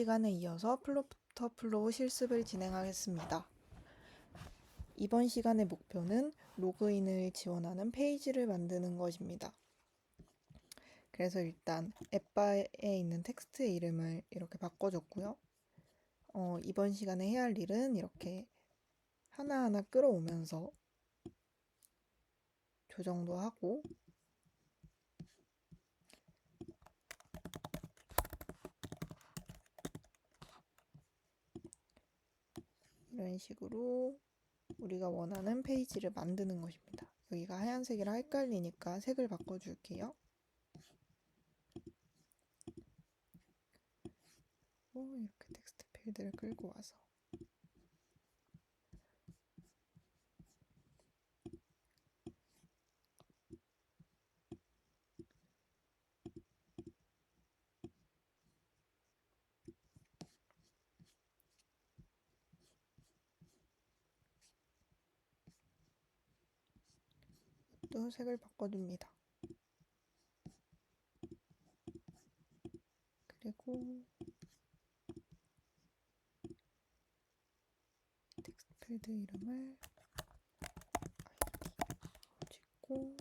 시간에 이어서 플로터플로우 실습을 진행하겠습니다. 이번 시간의 목표는 로그인을 지원하는 페이지를 만드는 것입니다. 그래서 일단 앱바에 있는 텍스트 이름을 이렇게 바꿔줬고요. 이번 시간에 해야 할 일은 이렇게 하나하나 끌어오면서 조정도 하고 이런 식으로 우리가 원하는 페이지를 만드는 것입니다. 여기가 하얀색이라 헷갈리니까 색을 바꿔줄게요. 이렇게 텍스트 필드를 끌고 와서 또 색을 바꿔줍니다. 그리고 텍스트 필드 이름을 찍고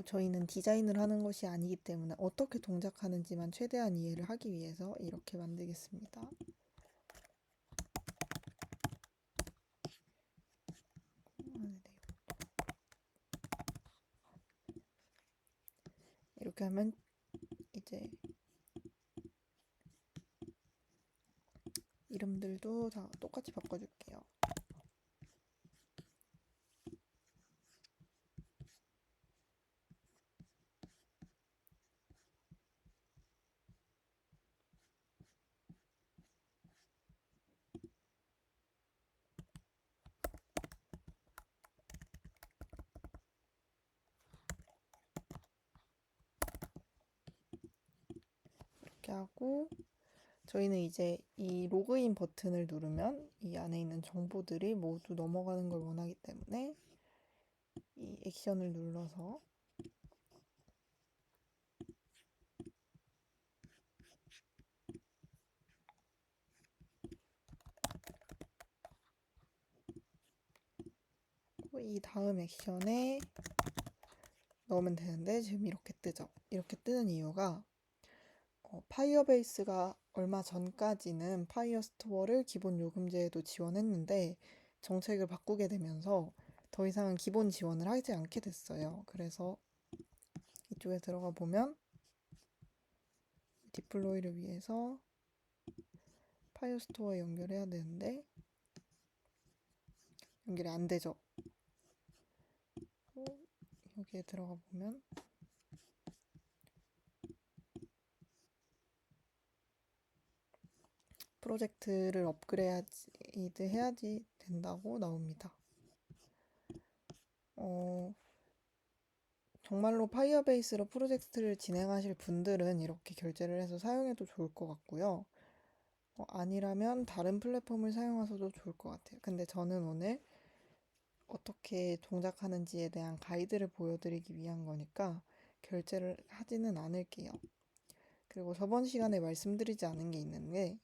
저희는 디자인을 하는 것이 아니기 때문에 어떻게 동작하는지만 최대한 이해를 하기 위해서 이렇게 만들겠습니다. 이렇게 하면 이제 이름들도 다 똑같이 바꿔줄게요. 이렇게 하고 저희는 이제 이 로그인 버튼을 누르면 이 안에 있는 정보들이 모두 넘어가는 걸 원하기 때문에 이 액션을 눌러서 이 다음 액션에 넣으면 되는데 지금 이렇게 뜨죠. 이렇게 뜨는 이유가 파이어베이스가 얼마 전까지는 파이어스토어를 기본 요금제에도 지원했는데 정책을 바꾸게 되면서 더 이상은 기본 지원을 하지 않게 됐어요. 그래서 이쪽에 들어가 보면 디플로이를 위해서 파이어스토어에 연결해야 되는데 연결이 안 되죠. 여기에 들어가 보면 프로젝트를 업그레이드 해야지 된다고 나옵니다. 정말로 파이어베이스로 프로젝트를 진행하실 분들은 이렇게 결제를 해서 사용해도 좋을 것 같고요. 아니라면 다른 플랫폼을 사용하셔도 좋을 것 같아요. 근데 저는 오늘 어떻게 동작하는지에 대한 가이드를 보여드리기 위한 거니까 결제를 하지는 않을게요. 그리고 저번 시간에 말씀드리지 않은 게 있는데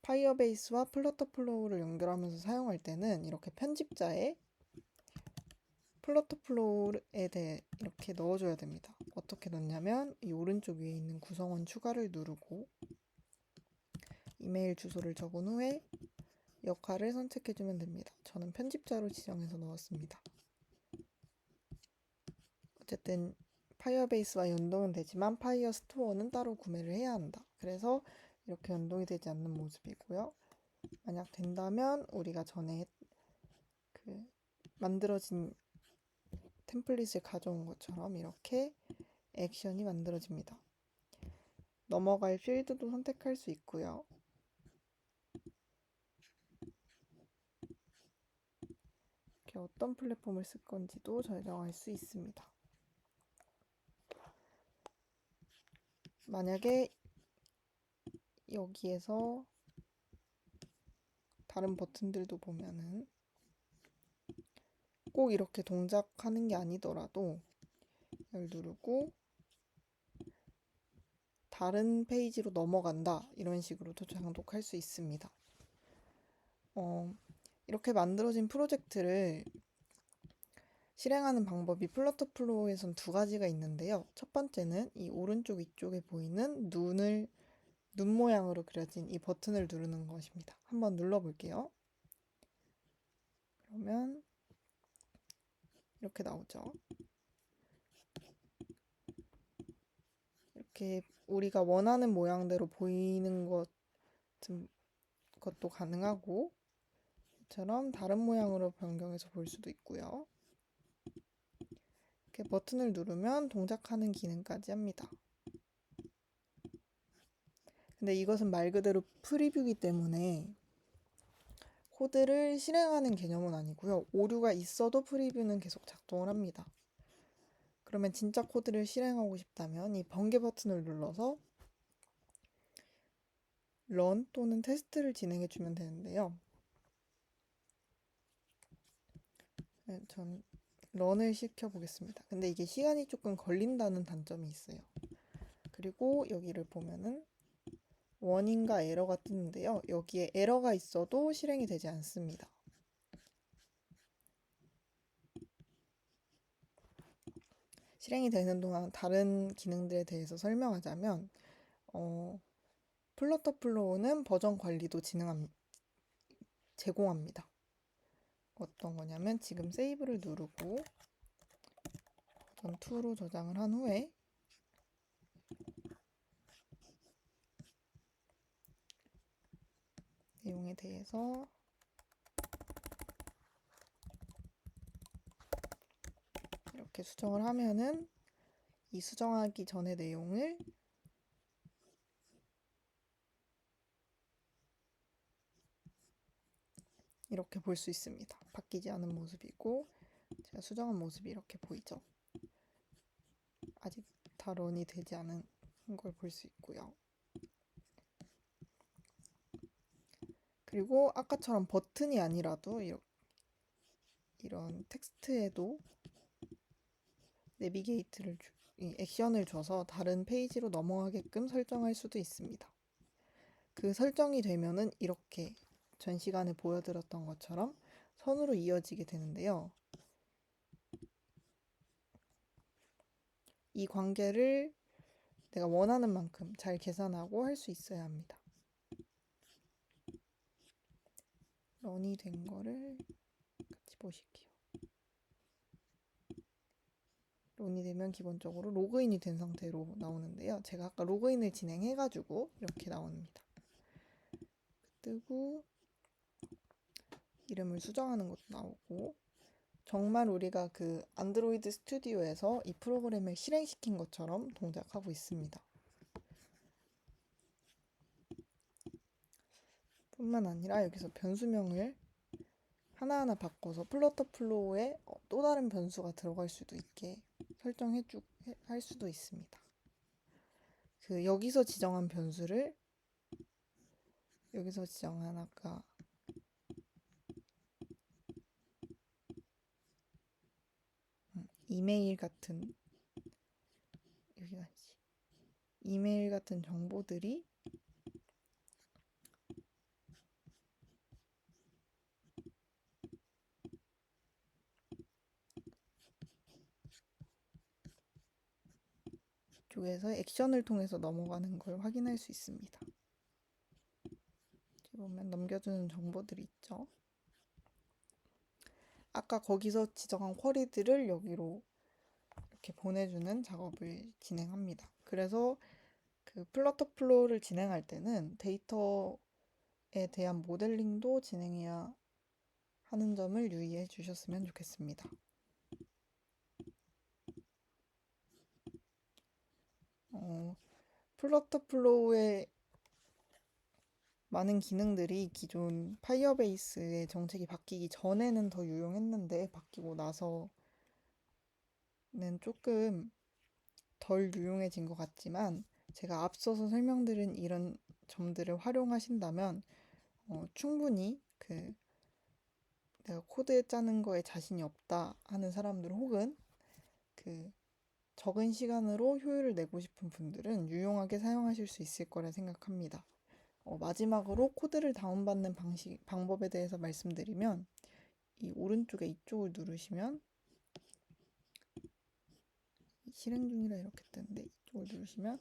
파이어베이스와 플러터플로우를 연결하면서 사용할 때는 이렇게 편집자에 플러터플로우에 대해 이렇게 넣어줘야 됩니다. 어떻게 넣냐면 이 오른쪽 위에 있는 구성원 추가를 누르고 이메일 주소를 적은 후에 역할을 선택해주면 됩니다. 저는 편집자로 지정해서 넣었습니다. 어쨌든 파이어베이스와 연동은 되지만 파이어 스토어는 따로 구매를 해야 한다. 그래서 이렇게 연동이 되지 않는 모습이고요. 만약 된다면 우리가 전에 만들어진 템플릿을 가져온 것처럼 이렇게 액션이 만들어집니다. 넘어갈 필드도 선택할 수 있고요. 이렇게 어떤 플랫폼을 쓸 건지도 결정할 수 있습니다. 만약에 여기에서 다른 버튼들도 보면은 꼭 이렇게 동작하는 게 아니더라도 이걸 누르고 다른 페이지로 넘어간다 이런 식으로도 장독할 수 있습니다. 이렇게 만들어진 프로젝트를 실행하는 방법이 플러터플로우에선 두 가지가 있는데요. 첫 번째는 이 오른쪽 위쪽에 보이는 눈 모양으로 그려진 이 버튼을 누르는 것입니다. 한번 눌러볼게요. 그러면 이렇게 나오죠. 이렇게 우리가 원하는 모양대로 보이는 것도 가능하고 이처럼 다른 모양으로 변경해서 볼 수도 있고요. 이렇게 버튼을 누르면 동작하는 기능까지 합니다. 근데 이것은 말 그대로 프리뷰이기 때문에 코드를 실행하는 개념은 아니고요. 오류가 있어도 프리뷰는 계속 작동을 합니다. 그러면 진짜 코드를 실행하고 싶다면 이 번개 버튼을 눌러서 런 또는 테스트를 진행해 주면 되는데요. 전 런을 시켜 보겠습니다. 근데 이게 시간이 조금 걸린다는 단점이 있어요. 그리고 여기를 보면은 원인과 에러가 뜨는데요. 여기에 에러가 있어도 실행이 되지 않습니다. 실행이 되는 동안 다른 기능들에 대해서 설명하자면 플러터플로우는 버전 관리도 제공합니다. 어떤 거냐면 지금 세이브를 누르고 버전 2로 저장을 한 후에 내용에 대해서 이렇게 수정을 하면은 이 수정하기 전의 내용을 이렇게 볼 수 있습니다. 바뀌지 않은 모습이고 제가 수정한 모습이 이렇게 보이죠. 아직 다 런이 되지 않은 걸 볼 수 있고요. 그리고 아까처럼 버튼이 아니라도 이런 텍스트에도 내비게이트를 액션을 줘서 다른 페이지로 넘어가게끔 설정할 수도 있습니다. 그 설정이 되면은 이렇게 전 시간에 보여드렸던 것처럼 선으로 이어지게 되는데요. 이 관계를 내가 원하는 만큼 잘 계산하고 할 수 있어야 합니다. 런이 된 거를 같이 보실게요. 런이 되면 기본적으로 로그인이 된 상태로 나오는데요. 제가 아까 로그인을 진행해가지고 이렇게 나옵니다. 뜨고 이름을 수정하는 것도 나오고 정말 우리가 그 안드로이드 스튜디오에서 이 프로그램을 실행시킨 것처럼 동작하고 있습니다. 뿐만 아니라 여기서 변수명을 하나하나 바꿔서 플러터플로우에 또 다른 변수가 들어갈 수도 있게 할 수도 있습니다. 여기서 지정한 변수를 여기서 지정한 아까 이메일 같은 이메일 같은 정보들이 쪽에서 액션을 통해서 넘어가는 걸 확인할 수 있습니다. 보면 넘겨주는 정보들이 있죠. 아까 거기서 지정한 쿼리들을 여기로 이렇게 보내주는 작업을 진행합니다. 그래서 그 플러터플로우를 진행할 때는 데이터에 대한 모델링도 진행해야 하는 점을 유의해 주셨으면 좋겠습니다. 플러터플로우의 많은 기능들이 기존 파이어베이스의 정책이 바뀌기 전에는 더 유용했는데 바뀌고 나서는 조금 덜 유용해진 것 같지만 제가 앞서서 설명드린 이런 점들을 활용하신다면 충분히 내가 코드 짜는 거에 자신이 없다 하는 사람들 혹은 그 적은 시간으로 효율을 내고 싶은 분들은 유용하게 사용하실 수 있을 거라 생각합니다. 마지막으로 코드를 다운받는 방법에 대해서 말씀드리면 이 오른쪽에 이쪽을 누르시면 실행 중이라 이렇게 뜨는데 이쪽을 누르시면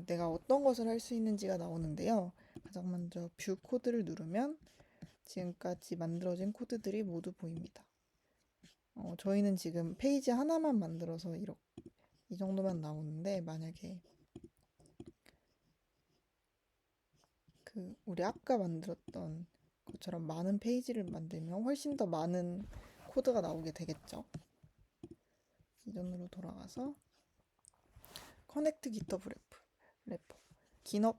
내가 어떤 것을 할 수 있는지가 나오는데요. 가장 먼저 뷰 코드를 누르면 지금까지 만들어진 코드들이 모두 보입니다. 저희는 지금 페이지 하나만 만들어서 이 정도만 나오는데 만약에 우리 아까 만들었던 것처럼 많은 페이지를 만들면 훨씬 더 많은 코드가 나오게 되겠죠. 이전으로 돌아가서 커넥트 기터브 레포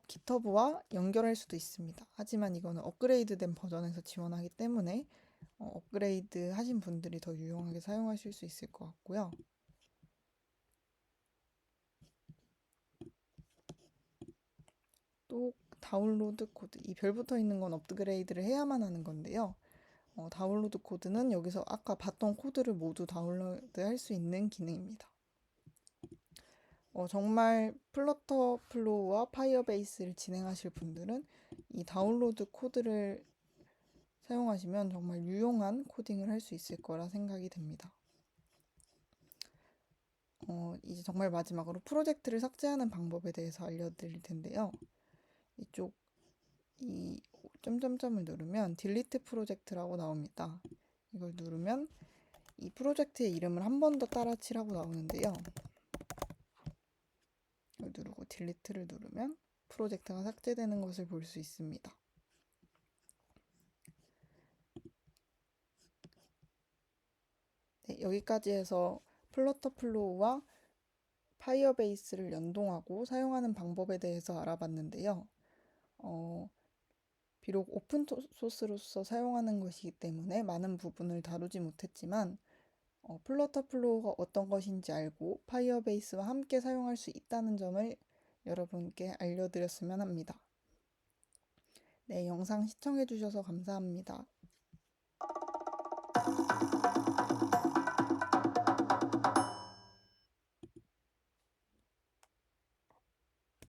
기터브와 연결할 수도 있습니다. 하지만 이거는 업그레이드된 버전에서 지원하기 때문에 업그레이드 하신 분들이 더 유용하게 사용하실 수 있을 것 같고요. 또 다운로드 코드, 이 별 붙어 있는 건 업그레이드를 해야만 하는 건데요. 다운로드 코드는 여기서 아까 봤던 코드를 모두 다운로드 할 수 있는 기능입니다. 정말 플러터 플로우와 파이어베이스를 진행하실 분들은 이 다운로드 코드를 사용하시면 정말 유용한 코딩을 할 수 있을 거라 생각이 됩니다. 이제 정말 마지막으로 프로젝트를 삭제하는 방법에 대해서 알려드릴 텐데요. 이 점점점을 누르면 딜리트 프로젝트라고 나옵니다. 이걸 누르면 이 프로젝트의 이름을 한 번 더 따라 칠하고 나오는데요. 이걸 누르고 딜리트를 누르면 프로젝트가 삭제되는 것을 볼 수 있습니다. 네, 여기까지 해서 플러터플로우와 파이어베이스를 연동하고 사용하는 방법에 대해서 알아봤는데요. 비록 오픈소스로서 사용하는 것이기 때문에 많은 부분을 다루지 못했지만 플러터플로우가 어떤 것인지 알고 파이어베이스와 함께 사용할 수 있다는 점을 여러분께 알려드렸으면 합니다. 네, 영상 시청해주셔서 감사합니다.